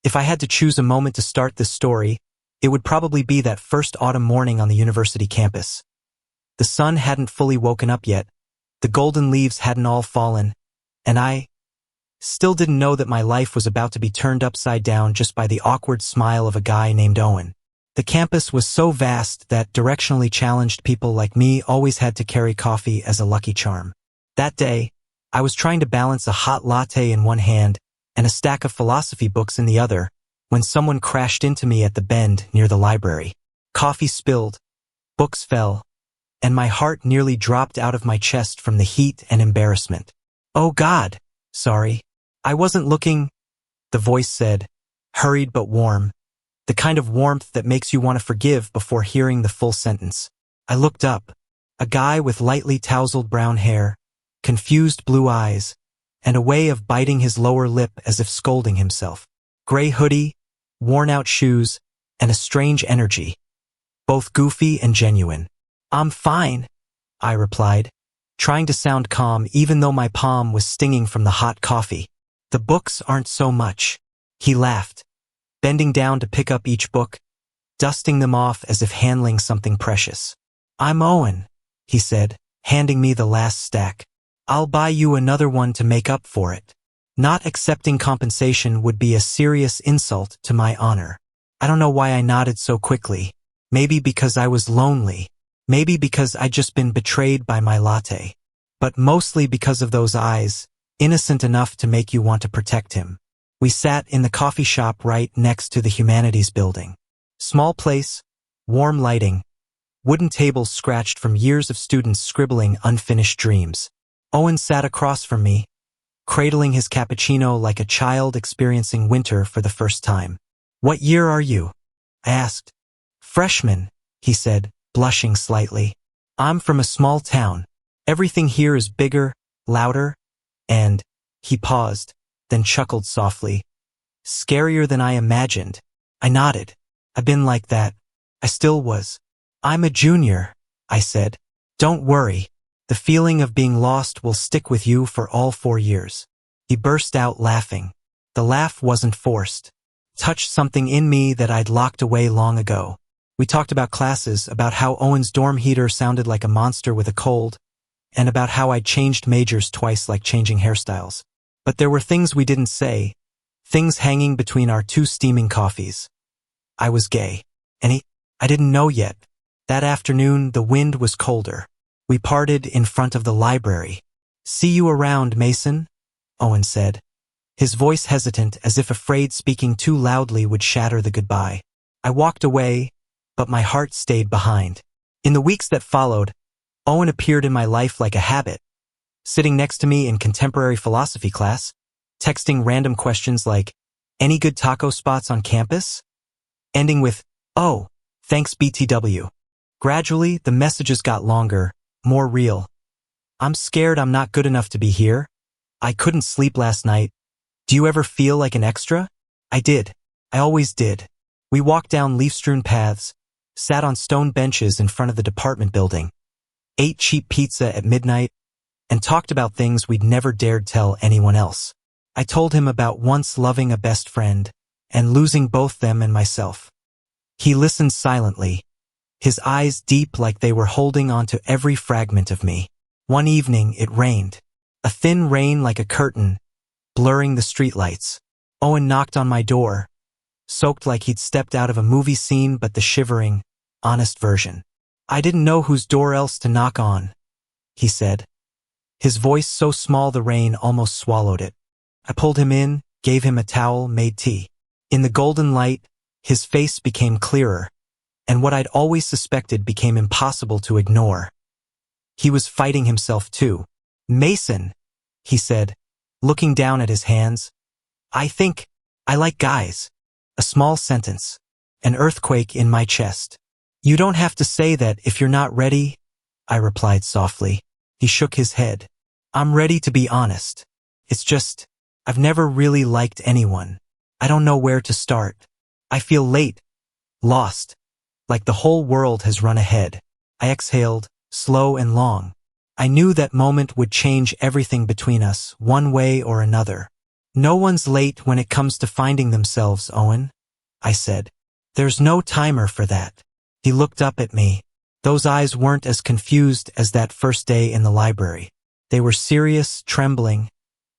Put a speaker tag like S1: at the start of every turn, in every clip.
S1: If I had to choose a moment to start this story, it would probably be that first autumn morning on the university campus. The sun hadn't fully woken up yet, the golden leaves hadn't all fallen, and I still didn't know that my life was about to be turned upside down just by the awkward smile of a guy named Owen. The campus was so vast that directionally challenged people like me always had to carry coffee as a lucky charm. That day, I was trying to balance a hot latte in one hand and a stack of philosophy books in the other, when someone crashed into me at the bend near the library. Coffee spilled, books fell, and my heart nearly dropped out of my chest from the heat and embarrassment. "Oh God, sorry. I wasn't looking," the voice said, hurried but warm, the kind of warmth that makes you want to forgive before hearing the full sentence. I looked up. A guy with lightly tousled brown hair, confused blue eyes, and a way of biting his lower lip as if scolding himself. Gray hoodie, worn-out shoes, and a strange energy, both goofy and genuine. "I'm fine," I replied, trying to sound calm even though my palm was stinging from the hot coffee. "The books aren't so much," he laughed, bending down to pick up each book, dusting them off as if handling something precious. "I'm Owen," he said, handing me the last stack. "I'll buy you another one to make up for it." Not accepting compensation would be a serious insult to my honor. I don't know why I nodded so quickly. Maybe because I was lonely. Maybe because I'd just been betrayed by my latte. But mostly because of those eyes, innocent enough to make you want to protect him. We sat in the coffee shop right next to the humanities building. Small place, warm lighting, wooden tables scratched from years of students scribbling unfinished dreams. Owen sat across from me, cradling his cappuccino like a child experiencing winter for the first time. "What year are you?" I asked. "Freshman," he said, blushing slightly. "I'm from a small town. Everything here is bigger, louder, and," he paused, then chuckled softly, "scarier than I imagined." I nodded. "I've been like that." I still was. "I'm a junior," I said. "Don't worry. The feeling of being lost will stick with you for all 4 years." He burst out laughing. The laugh wasn't forced. Touched something in me that I'd locked away long ago. We talked about classes, about how Owen's dorm heater sounded like a monster with a cold, and about how I'd changed majors twice like changing hairstyles. But there were things we didn't say, things hanging between our 2 steaming coffees. I was gay. And I didn't know yet. That afternoon, the wind was colder. We parted in front of the library. "See you around, Mason," Owen said, his voice hesitant as if afraid speaking too loudly would shatter the goodbye. I walked away, but my heart stayed behind. In the weeks that followed, Owen appeared in my life like a habit, sitting next to me in contemporary philosophy class, texting random questions like, "Any good taco spots on campus?" ending with, "Oh, thanks BTW. Gradually, the messages got longer, more real. "I'm scared I'm not good enough to be here. I couldn't sleep last night. Do you ever feel like an extra?" I did. I always did. We walked down leaf-strewn paths, sat on stone benches in front of the department building, ate cheap pizza at midnight, and talked about things we'd never dared tell anyone else. I told him about once loving a best friend and losing both them and myself. He listened silently, his eyes deep like they were holding on to every fragment of me. One evening, it rained. A thin rain like a curtain, blurring the streetlights. Owen knocked on my door, soaked like he'd stepped out of a movie scene but the shivering, honest version. "I didn't know whose door else to knock on," he said, his voice so small the rain almost swallowed it. I pulled him in, gave him a towel, made tea. In the golden light, his face became clearer, and what I'd always suspected became impossible to ignore. He was fighting himself too. "Mason," he said, looking down at his hands, "I think I like guys." A small sentence, an earthquake in my chest. "You don't have to say that if you're not ready," I replied softly. He shook his head. "I'm ready to be honest. It's just, I've never really liked anyone. I don't know where to start. I feel late, lost, like the whole world has run ahead." I exhaled, slow and long. I knew that moment would change everything between us, one way or another. No one's late when it comes to finding themselves, Owen, I said. There's no timer for that. He looked up at me. Those eyes weren't as confused as that first day in the library. They were serious, trembling,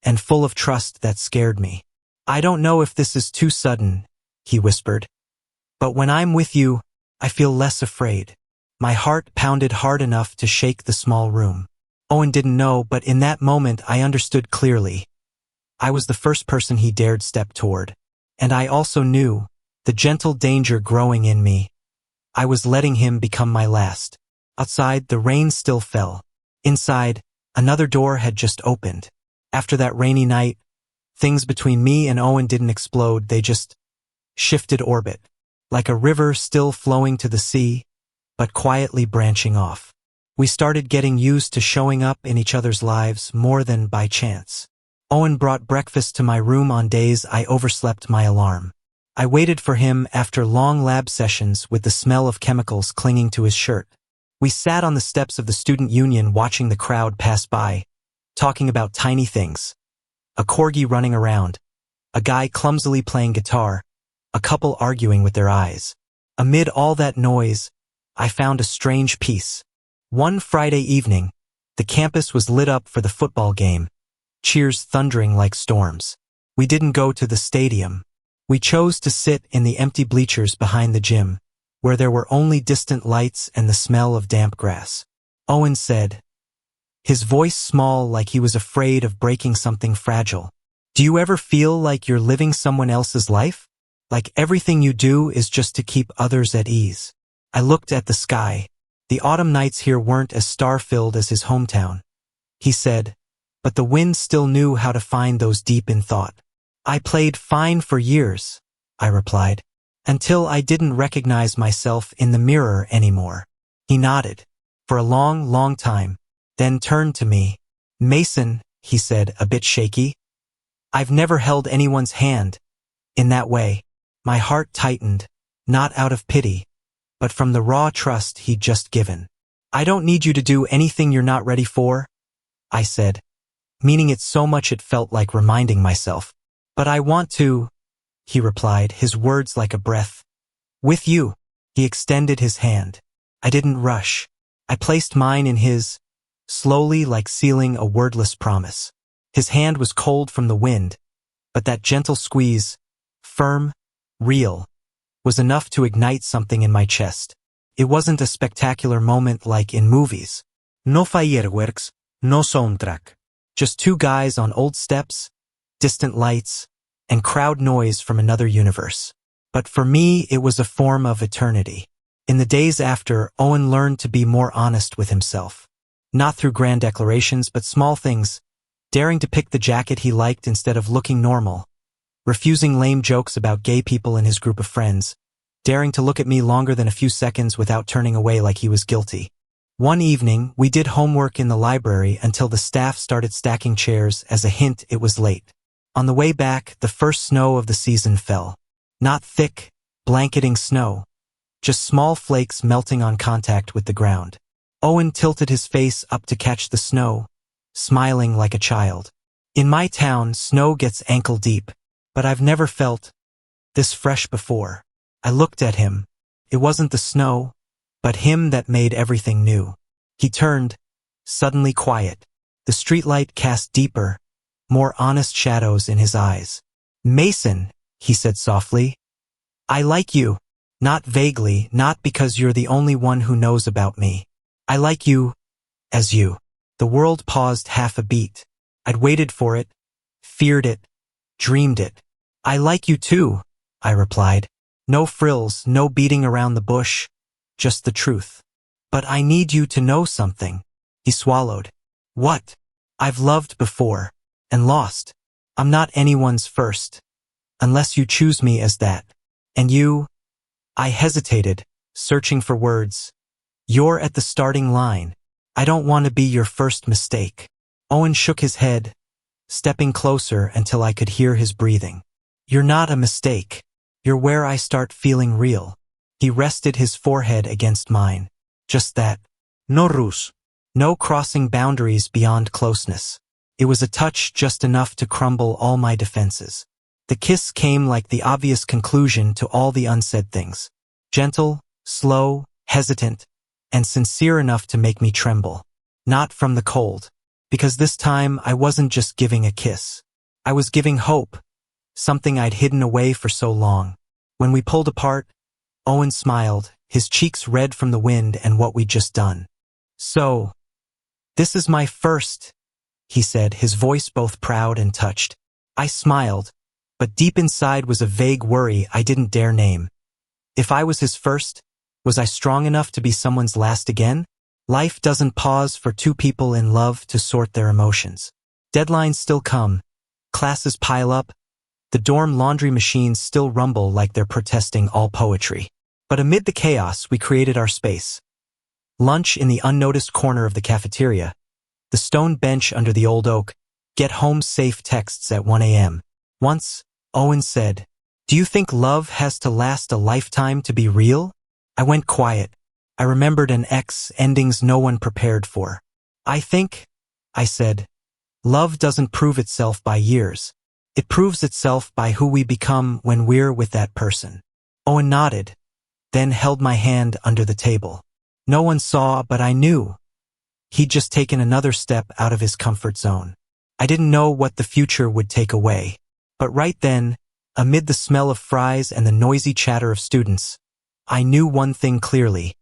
S1: and full of trust that scared me. I don't know if this is too sudden, he whispered. But when I'm with you, I feel less afraid. My heart pounded hard enough to shake the small room. Owen didn't know, but in that moment I understood clearly. I was the first person he dared step toward. And I also knew, the gentle danger growing in me, I was letting him become my last. Outside, the rain still fell. Inside, another door had just opened. After that rainy night, things between me and Owen didn't explode, they just shifted orbit. Like a river still flowing to the sea, but quietly branching off. We started getting used to showing up in each other's lives more than by chance. Owen brought breakfast to my room on days I overslept my alarm. I waited for him after long lab sessions with the smell of chemicals clinging to his shirt. We sat on the steps of the student union watching the crowd pass by, talking about tiny things. A corgi running around, a guy clumsily playing guitar, a couple arguing with their eyes. Amid all that noise, I found a strange peace. One Friday evening, the campus was lit up for the football game, cheers thundering like storms. We didn't go to the stadium. We chose to sit in the empty bleachers behind the gym, where there were only distant lights and the smell of damp grass. Owen said, his voice small like he was afraid of breaking something fragile. Do you ever feel like you're living someone else's life? Like everything you do is just to keep others at ease? I looked at the sky. The autumn nights here weren't as star-filled as his hometown. He said, but the wind still knew how to find those deep in thought. I played fine for years, I replied, until I didn't recognize myself in the mirror anymore. He nodded, for a long, long time, then turned to me. Mason, he said, a bit shaky. I've never held anyone's hand in that way. My heart tightened, not out of pity, but from the raw trust he'd just given. I don't need you to do anything you're not ready for, I said, meaning it so much it felt like reminding myself. But I want to, he replied, his words like a breath. With you. He extended his hand. I didn't rush. I placed mine in his, slowly like sealing a wordless promise. His hand was cold from the wind, but that gentle squeeze, firm, real, was enough to ignite something in my chest. It wasn't a spectacular moment like in movies. No fireworks, no soundtrack. Just two guys on old steps, distant lights, and crowd noise from another universe. But for me, it was a form of eternity. In the days after, Owen learned to be more honest with himself. Not through grand declarations, but small things, daring to pick the jacket he liked instead of looking normal, refusing lame jokes about gay people in his group of friends, daring to look at me longer than a few seconds without turning away like he was guilty. One evening, we did homework in the library until the staff started stacking chairs as a hint it was late. On the way back, the first snow of the season fell. Not thick, blanketing snow, just small flakes melting on contact with the ground. Owen tilted his face up to catch the snow, smiling like a child. In my town, snow gets ankle deep, but I've never felt this fresh before. I looked at him. It wasn't the snow, but him that made everything new. He turned, suddenly quiet. The streetlight cast deeper, more honest shadows in his eyes. Mason, he said softly, I like you. Not vaguely, not because you're the only one who knows about me. I like you, as you. The world paused half a beat. I'd waited for it, feared it, dreamed it. I like you too, I replied. No frills, no beating around the bush, just the truth. But I need you to know something. He swallowed. What? I've loved before, and lost. I'm not anyone's first, unless you choose me as that. And you? I hesitated, searching for words. You're at the starting line. I don't want to be your first mistake. Owen shook his head, stepping closer until I could hear his breathing. You're not a mistake. You're where I start feeling real. He rested his forehead against mine. Just that. No rules. No crossing boundaries beyond closeness. It was a touch just enough to crumble all my defenses. The kiss came like the obvious conclusion to all the unsaid things. Gentle, slow, hesitant, and sincere enough to make me tremble. Not from the cold. Because this time I wasn't just giving a kiss. I was giving hope, something I'd hidden away for so long. When we pulled apart, Owen smiled, his cheeks red from the wind and what we'd just done. "So, this is my first," he said, his voice both proud and touched. I smiled, but deep inside was a vague worry I didn't dare name. If I was his first, was I strong enough to be someone's last again? Life doesn't pause for two people in love to sort their emotions. Deadlines still come, classes pile up, the dorm laundry machines still rumble like they're protesting all poetry. But amid the chaos, we created our space. Lunch in the unnoticed corner of the cafeteria, the stone bench under the old oak, get home safe texts at 1 a.m. Once, Owen said, "Do you think love has to last a lifetime to be real?" I went quiet. I remembered an ex endings no one prepared for. I said, love doesn't prove itself by years. It proves itself by who we become when we're with that person. Owen nodded, then held my hand under the table. No one saw, but I knew. He'd just taken another step out of his comfort zone. I didn't know what the future would take away. But right then, amid the smell of fries and the noisy chatter of students, I knew one thing clearly.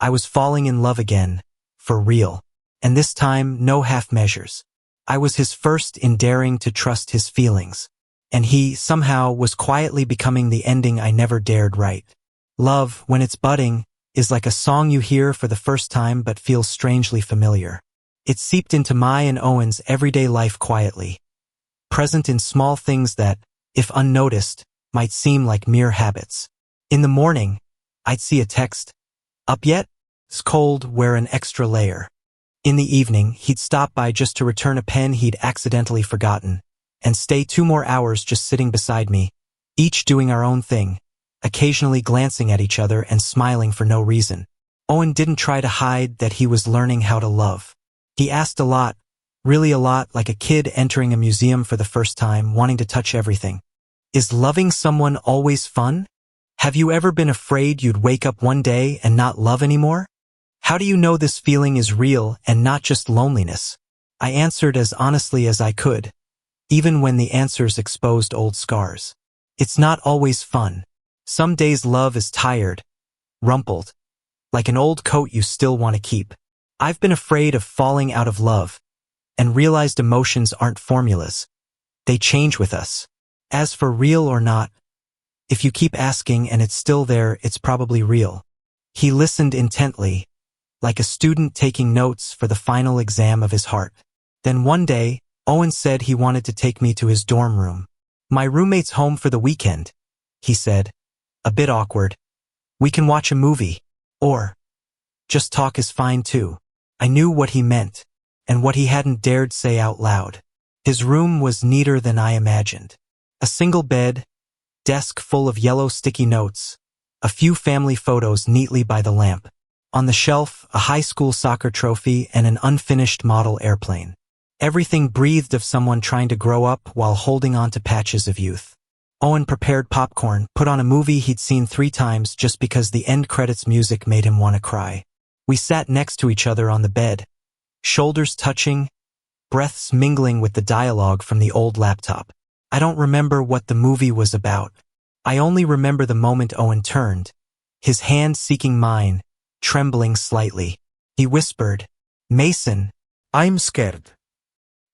S1: I was falling in love again, for real. And this time, no half measures. I was his first in daring to trust his feelings. And he, somehow, was quietly becoming the ending I never dared write. Love, when it's budding, is like a song you hear for the first time but feels strangely familiar. It seeped into my and Owen's everyday life quietly, present in small things that, if unnoticed, might seem like mere habits. In the morning, I'd see a text, "Up yet? It's cold, wear an extra layer." In the evening, he'd stop by just to return a pen he'd accidentally forgotten, and stay 2 more hours just sitting beside me, each doing our own thing, occasionally glancing at each other and smiling for no reason. Owen didn't try to hide that he was learning how to love. He asked a lot, really a lot, like a kid entering a museum for the first time, wanting to touch everything. Is loving someone always fun? Have you ever been afraid you'd wake up one day and not love anymore? How do you know this feeling is real and not just loneliness? I answered as honestly as I could, even when the answers exposed old scars. It's not always fun. Some days love is tired, rumpled, like an old coat you still want to keep. I've been afraid of falling out of love, and realized emotions aren't formulas. They change with us. As for real or not, if you keep asking and it's still there, it's probably real. He listened intently, like a student taking notes for the final exam of his heart. Then one day, Owen said he wanted to take me to his dorm room. "My roommate's home for the weekend," he said, a bit awkward. "We can watch a movie. Or just talk is fine too." I knew what he meant, and what he hadn't dared say out loud. His room was neater than I imagined. A single bed, desk full of yellow sticky notes, a few family photos neatly by the lamp. On the shelf, a high school soccer trophy and an unfinished model airplane. Everything breathed of someone trying to grow up while holding on to patches of youth. Owen prepared popcorn, put on a movie he'd seen 3 times just because the end credits music made him want to cry. We sat next to each other on the bed, shoulders touching, breaths mingling with the dialogue from the old laptop. I don't remember what the movie was about. I only remember the moment Owen turned, his hand seeking mine, trembling slightly. He whispered, "Mason, I'm scared."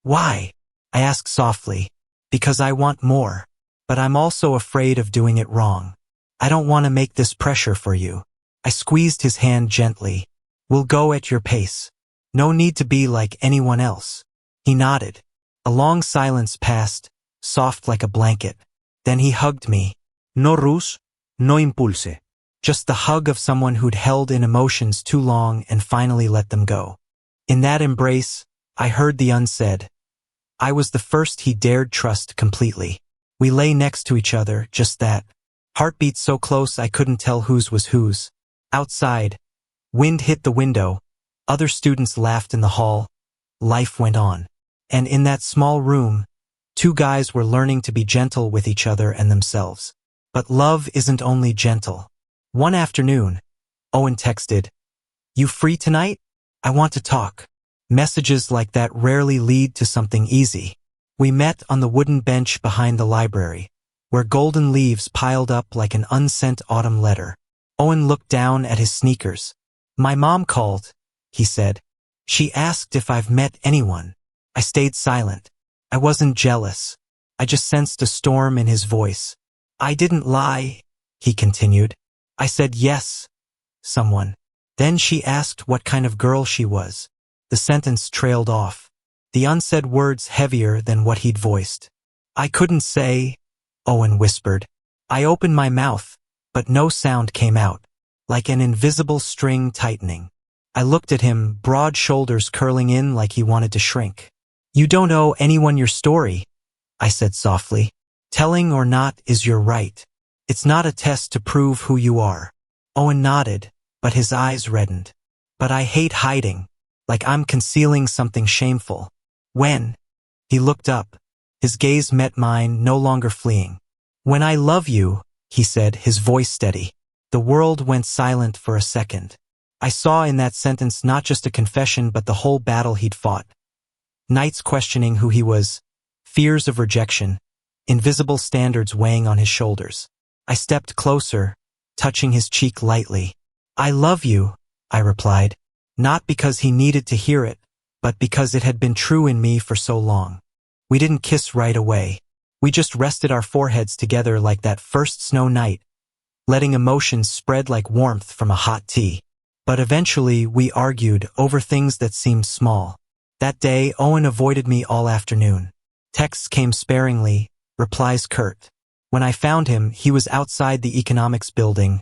S1: "Why?" I asked softly. "Because I want more. But I'm also afraid of doing it wrong. I don't want to make this pressure for you." I squeezed his hand gently. "We'll go at your pace. No need to be like anyone else." He nodded. A long silence passed, soft like a blanket. Then he hugged me. No rush, no impulse. Just the hug of someone who'd held in emotions too long and finally let them go. In that embrace, I heard the unsaid. I was the first he dared trust completely. We lay next to each other, just that. Heartbeats so close I couldn't tell whose was whose. Outside, wind hit the window. Other students laughed in the hall. Life went on. And in that small room, two guys were learning to be gentle with each other and themselves. But love isn't only gentle. One afternoon, Owen texted, "You free tonight? I want to talk." Messages like that rarely lead to something easy. We met on the wooden bench behind the library, where golden leaves piled up like an unsent autumn letter. Owen looked down at his sneakers. "My mom called," he said. "She asked if I've met anyone." I stayed silent. I wasn't jealous. I just sensed a storm in his voice. "I didn't lie," he continued. "I said yes, someone." Then she asked what kind of girl she was. The sentence trailed off, the unsaid words heavier than what he'd voiced. "I couldn't say," Owen whispered. I opened my mouth, but no sound came out, like an invisible string tightening. I looked at him, broad shoulders curling in like he wanted to shrink. "You don't owe anyone your story," I said softly. "Telling or not is your right. It's not a test to prove who you are." Owen nodded, but his eyes reddened. "But I hate hiding, like I'm concealing something shameful." "When?" He looked up. His gaze met mine, no longer fleeing. "When I love you," he said, his voice steady. The world went silent for a second. I saw in that sentence not just a confession but the whole battle he'd fought. Nights questioning who he was, fears of rejection, invisible standards weighing on his shoulders. I stepped closer, touching his cheek lightly. "I love you," I replied, not because he needed to hear it, but because it had been true in me for so long. We didn't kiss right away. We just rested our foreheads together like that first snow night, letting emotions spread like warmth from a hot tea. But eventually we argued over things that seemed small. That day, Owen avoided me all afternoon. Texts came sparingly, replies curt. When I found him, he was outside the economics building,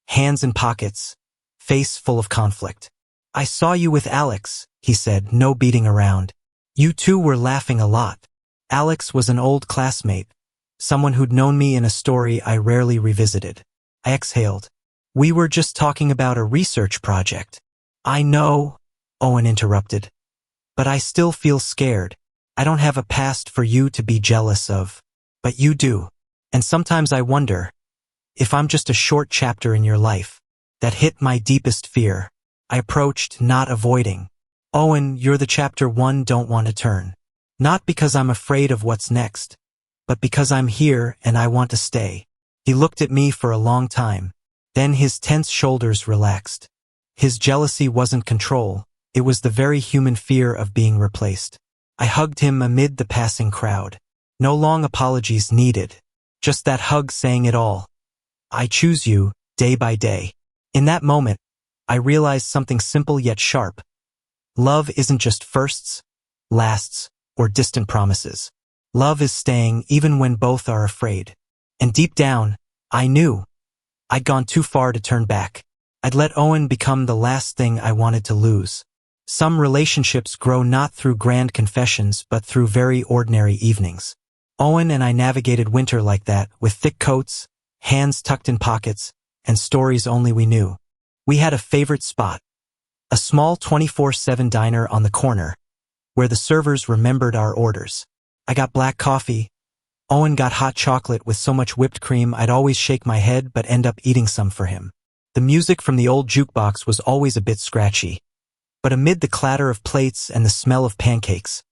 S1: hands in pockets, face full of conflict. "I saw you with Alex," he said, no beating around. "You two were laughing a lot." Alex was an old classmate, someone who'd known me in a story I rarely revisited. I exhaled. "We were just talking about a research project." "I know," Owen interrupted. "But I still feel scared. I don't have a past for you to be jealous of. But you do. And sometimes I wonder if I'm just a short chapter in your life." That hit my deepest fear. I approached, not avoiding. "Owen, you're the chapter one don't want to turn. Not because I'm afraid of what's next, but because I'm here and I want to stay." He looked at me for a long time. Then his tense shoulders relaxed. His jealousy wasn't control. It was the very human fear of being replaced. I hugged him amid the passing crowd. No long apologies needed. Just that hug saying it all. "I choose you, day by day." In that moment, I realized something simple yet sharp. Love isn't just firsts, lasts, or distant promises. Love is staying even when both are afraid. And deep down, I knew I'd gone too far to turn back. I'd let Owen become the last thing I wanted to lose. Some relationships grow not through grand confessions but through very ordinary evenings. Owen and I navigated winter like that, with thick coats, hands tucked in pockets, and stories only we knew. We had a favorite spot, a small 24/7 diner on the corner, where the servers remembered our orders. I got black coffee. Owen got hot chocolate with so much whipped cream I'd always shake my head but end up eating some for him. The music from the old jukebox was always a bit scratchy, but amid the clatter of plates and the smell of pancakes,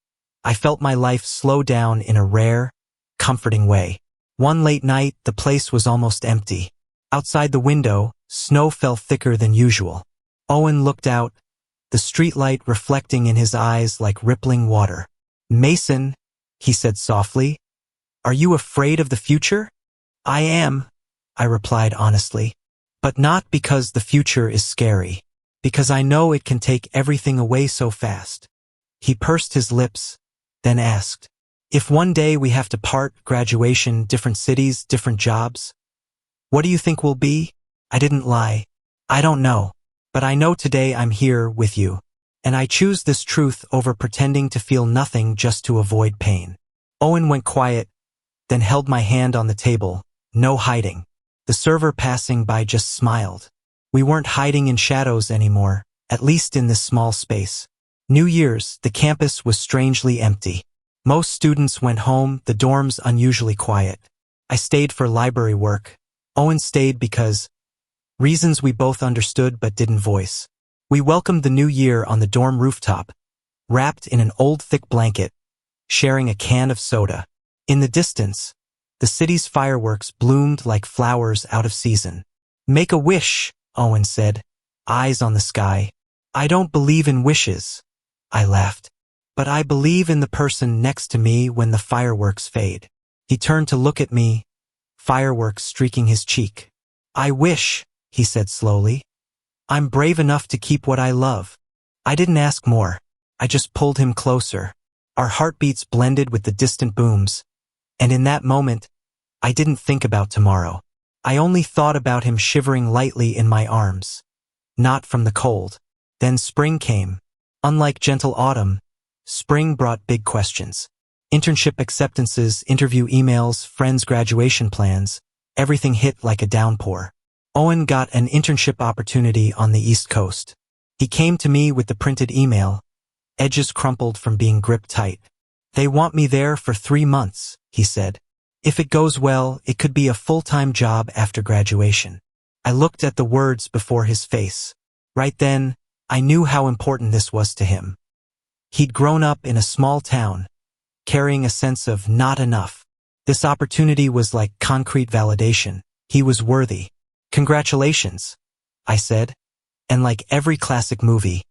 S1: I felt my life slow down in a rare, comforting way. One late night, the place was almost empty. Outside the window, snow fell thicker than usual. Owen looked out, the streetlight reflecting in his eyes like rippling water. "Mason," he said softly, "are you afraid of the future?" "I am," I replied honestly. "But not because the future is scary. Because I know it can take everything away so fast." He pursed his lips, then asked, "If one day we have to part, graduation, different cities, different jobs, what do you think we'll be?" I didn't lie. "I don't know. But I know today I'm here with you. And I choose this truth over pretending to feel nothing just to avoid pain." Owen went quiet, then held my hand on the table, no hiding. The server passing by just smiled. We weren't hiding in shadows anymore, at least in this small space. New Year's, the campus was strangely empty. Most students went home, the dorms unusually quiet. I stayed for library work. Owen stayed because reasons we both understood but didn't voice. We welcomed the new year on the dorm rooftop, wrapped in an old thick blanket, sharing a can of soda. In the distance, the city's fireworks bloomed like flowers out of season. "Make a wish," Owen said, eyes on the sky. "I don't believe in wishes," I laughed. "But I believe in the person next to me when the fireworks fade." He turned to look at me, fireworks streaking his cheek. "I wish," he said slowly, "I'm brave enough to keep what I love." I didn't ask more. I just pulled him closer. Our heartbeats blended with the distant booms, and in that moment, I didn't think about tomorrow. I only thought about him shivering lightly in my arms. Not from the cold. Then spring came. Unlike gentle autumn, spring brought big questions. Internship acceptances, interview emails, friends' graduation plans, everything hit like a downpour. Owen got an internship opportunity on the East Coast. He came to me with the printed email, edges crumpled from being gripped tight. "They want me there for 3 months," he said. "If it goes well, it could be a full-time job after graduation." I looked at the words before his face. Right then, I knew how important this was to him. He'd grown up in a small town, carrying a sense of not enough. This opportunity was like concrete validation. He was worthy. "Congratulations," I said. And like every classic movie,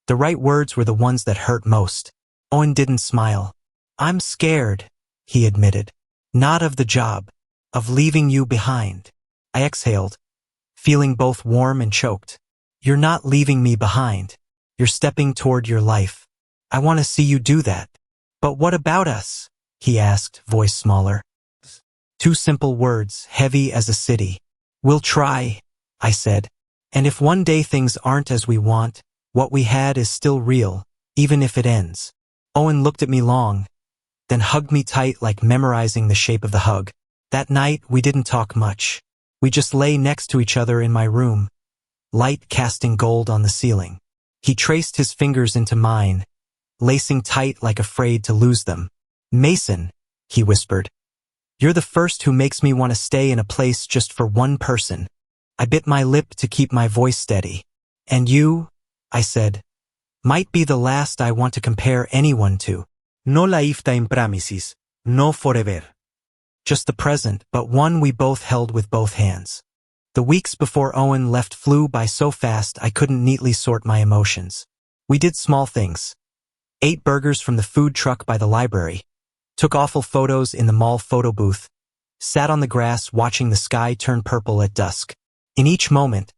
S1: the right words were the ones that hurt most. Owen didn't smile. "I'm scared," he admitted. "Not of the job, of leaving you behind." I exhaled, feeling both warm and choked. "You're not leaving me behind. You're stepping toward your life. I want to see you do that." "But what about us?" he asked, voice smaller. 2 simple words, heavy as a city. "We'll try," I said. "And if one day things aren't as we want, what we had is still real, even if it ends." Owen looked at me long, then hugged me tight like memorizing the shape of the hug. That night, we didn't talk much. We just lay next to each other in my room, light casting gold on the ceiling. He traced his fingers into mine, lacing tight like afraid to lose them. "Mason," he whispered, "you're the first who makes me want to stay in a place just for one person." I bit my lip to keep my voice steady. "And you," I said, "might be the last I want to compare anyone to."
S2: No lifetime promises, no forever.
S1: Just the present, but one we both held with both hands. The weeks before Owen left flew by so fast I couldn't neatly sort my emotions. We did small things. Ate burgers from the food truck by the library, took awful photos in the mall photo booth, sat on the grass watching the sky turn purple at dusk. In each moment,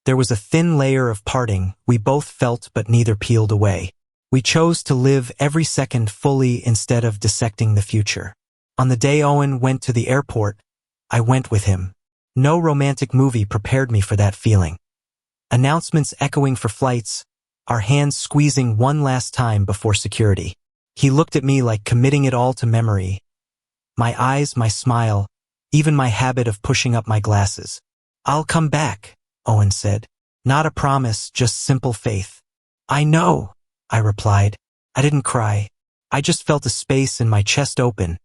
S1: there was a thin layer of parting we both felt but neither peeled away. We chose to live every second fully instead of dissecting the future. On the day Owen went to the airport, I went with him. No romantic movie prepared me for that feeling. Announcements echoing for flights, our hands squeezing one last time before security. He looked at me like committing it all to memory. My eyes, my smile, even my habit of pushing up my glasses. "I'll come back," Owen said. Not a promise, just simple faith. "I know," I replied. I didn't cry. I just felt a space in my chest open,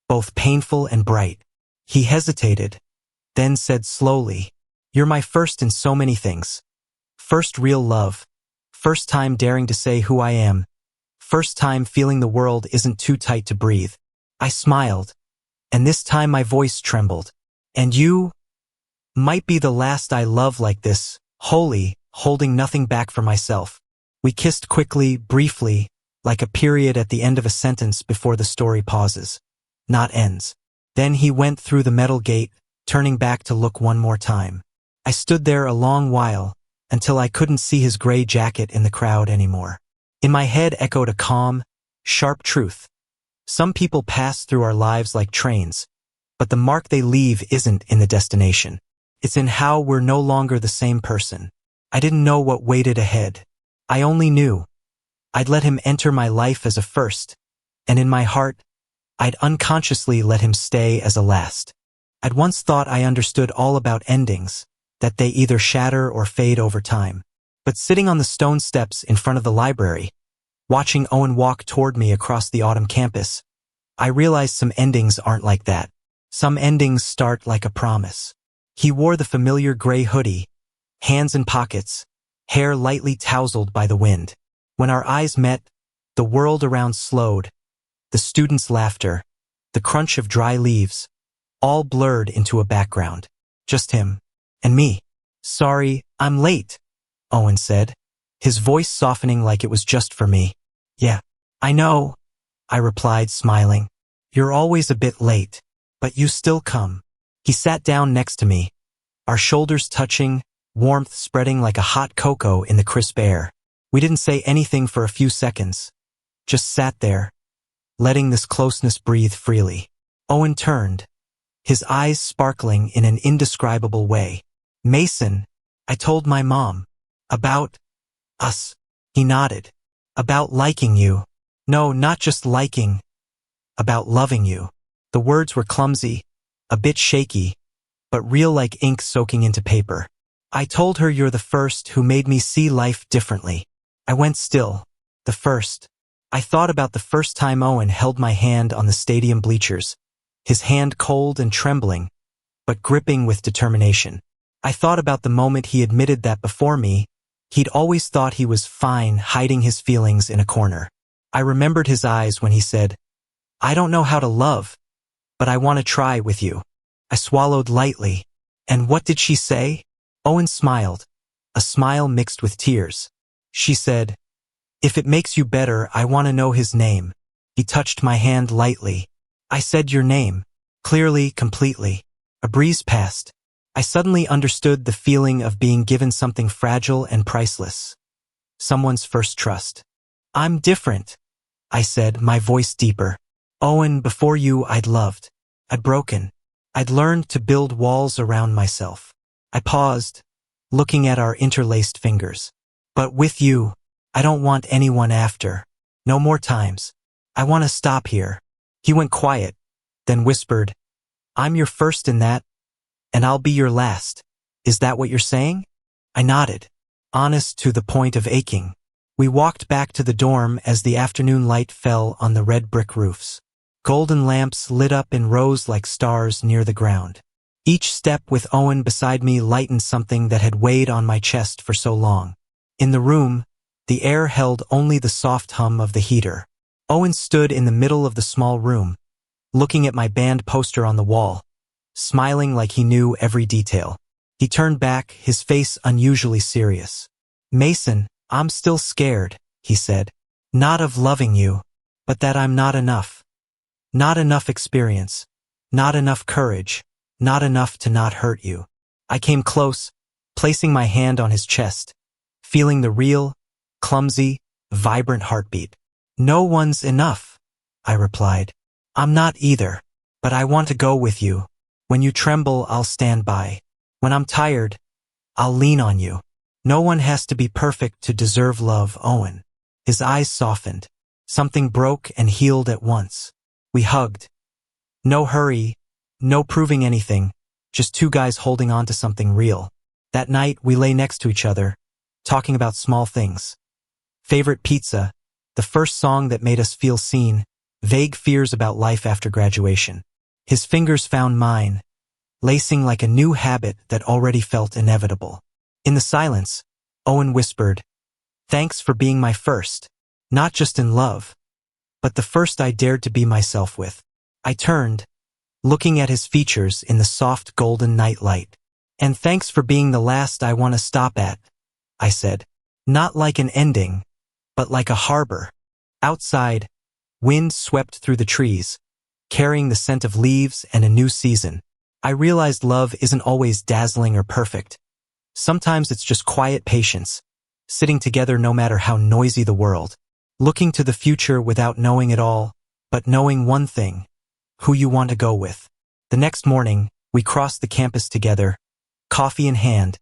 S1: both painful and bright. He hesitated, then said slowly, "You're my first in so many things. First real love. First time daring to say who I am. First time feeling the world isn't too tight to breathe." I smiled, and this time my voice trembled. "And you might be the last I love like this, wholly, holding nothing back for myself." We kissed quickly, briefly, like a period at the end of a sentence before the story pauses, not ends. Then he went through the metal gate, turning back to look one more time. I stood there a long while, until I couldn't see his gray jacket in the crowd anymore. In my head echoed a calm, sharp truth. Some people pass through our lives like trains, but the mark they leave isn't in the destination. It's in how we're no longer the same person. I didn't know what waited ahead. I only knew I'd let him enter my life as a first, and in my heart, I'd unconsciously let him stay as a last. I'd once thought I understood all about endings, that they either shatter or fade over time. But sitting on the stone steps in front of the library, Watching Owen walk toward me across the autumn campus, I realized some endings aren't like that. Some endings start like a promise. He wore the familiar gray hoodie, hands in pockets, hair lightly tousled by the wind. When our eyes met, the world around slowed, the students' laughter, the crunch of dry leaves, all blurred into a background. Just him. And me. "Sorry, I'm late," Owen said, his voice softening like it was just for me. "Yeah, I know," I replied, smiling. "You're always a bit late, but you still come." He sat down next to me, our shoulders touching, warmth spreading like a hot cocoa in the crisp air. We didn't say anything for a few seconds, just sat there, letting this closeness breathe freely. Owen turned, his eyes sparkling in an indescribable way. "Mason, I told my mom. About us." He nodded. "About liking you. No, not just liking. About loving you." The words were clumsy, a bit shaky, but real like ink soaking into paper. "I told her you're the first who made me see life differently." I went still. The first. I thought about the first time Owen held my hand on the stadium bleachers, his hand cold and trembling, but gripping with determination. I thought about the moment he admitted that before me, he'd always thought he was fine hiding his feelings in a corner. I remembered his eyes when he said, "I don't know how to love, but I want to try with you." I swallowed lightly. "And what did she say?" Owen smiled, a smile mixed with tears. She said, "If it makes you better, I want to know his name." He touched my hand lightly. I said your name, clearly, completely. A breeze passed. I suddenly understood the feeling of being given something fragile and priceless. Someone's first trust. "I'm different," I said, my voice deeper. "Owen, before you, I'd loved. I'd broken. I'd learned to build walls around myself." I paused, looking at our interlaced fingers. "But with you, I don't want anyone after. No more times. I want to stop here." He went quiet, then whispered, "I'm your first in that, and I'll be your last. Is that what you're saying?" I nodded, honest to the point of aching. We walked back to the dorm as the afternoon light fell on the red brick roofs. Golden lamps lit up in rows like stars near the ground. Each step with Owen beside me lightened something that had weighed on my chest for so long. In the room, the air held only the soft hum of the heater. Owen stood in the middle of the small room, looking at my band poster on the wall, smiling like he knew every detail. He turned back, his face unusually serious. "Mason, I'm still scared," he said. "Not of loving you, but that I'm not enough. Not enough experience, not enough courage, not enough to not hurt you." I came close, placing my hand on his chest, feeling the real, clumsy, vibrant heartbeat. "No one's enough," I replied. "I'm not either, but I want to go with you. When you tremble, I'll stand by. When I'm tired, I'll lean on you. No one has to be perfect to deserve love, Owen." His eyes softened. Something broke and healed at once. We hugged. No hurry, no proving anything, just two guys holding on to something real. That night, we lay next to each other, talking about small things. Favorite pizza, the first song that made us feel seen, vague fears about life after graduation. His fingers found mine, lacing like a new habit that already felt inevitable. In the silence, Owen whispered, "Thanks for being my first, not just in love, but the first I dared to be myself with." I turned, looking at his features in the soft golden night light. "And thanks for being the last I want to stop at," I said. Not like an ending, but like a harbor. Outside, wind swept through the trees, carrying the scent of leaves and a new season. I realized love isn't always dazzling or perfect. Sometimes it's just quiet patience, sitting together no matter how noisy the world, looking to the future without knowing it all, but knowing one thing, who you want to go with. The next morning, we crossed the campus together, coffee in hand,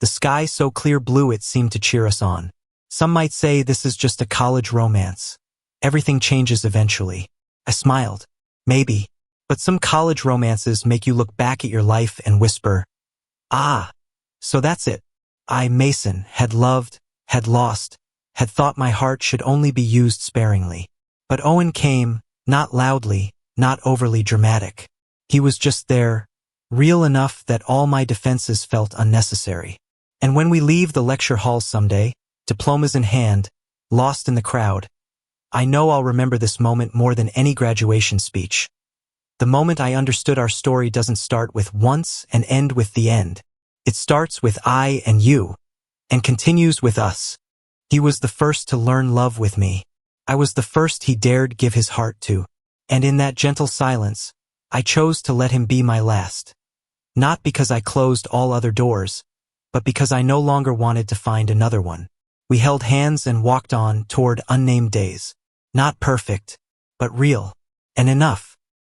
S1: the sky so clear blue it seemed to cheer us on. Some might say this is just a college romance. Everything changes eventually. I smiled. Maybe. But some college romances make you look back at your life and whisper, "Ah, so that's it." I, Mason, had loved, had lost, had thought my heart should only be used sparingly. But Owen came, not loudly, not overly dramatic. He was just there, real enough that all my defenses felt unnecessary. And when we leave the lecture hall someday, diplomas in hand, lost in the crowd, I know I'll remember this moment more than any graduation speech. The moment I understood our story doesn't start with once and end with the end. It starts with I and you, and continues with us. He was the first to learn love with me. I was the first he dared give his heart to. And in that gentle silence, I chose to let him be my last. Not because I closed all other doors, but because I no longer wanted to find another one. We held hands and walked on toward unnamed days. Not perfect, but real, and enough.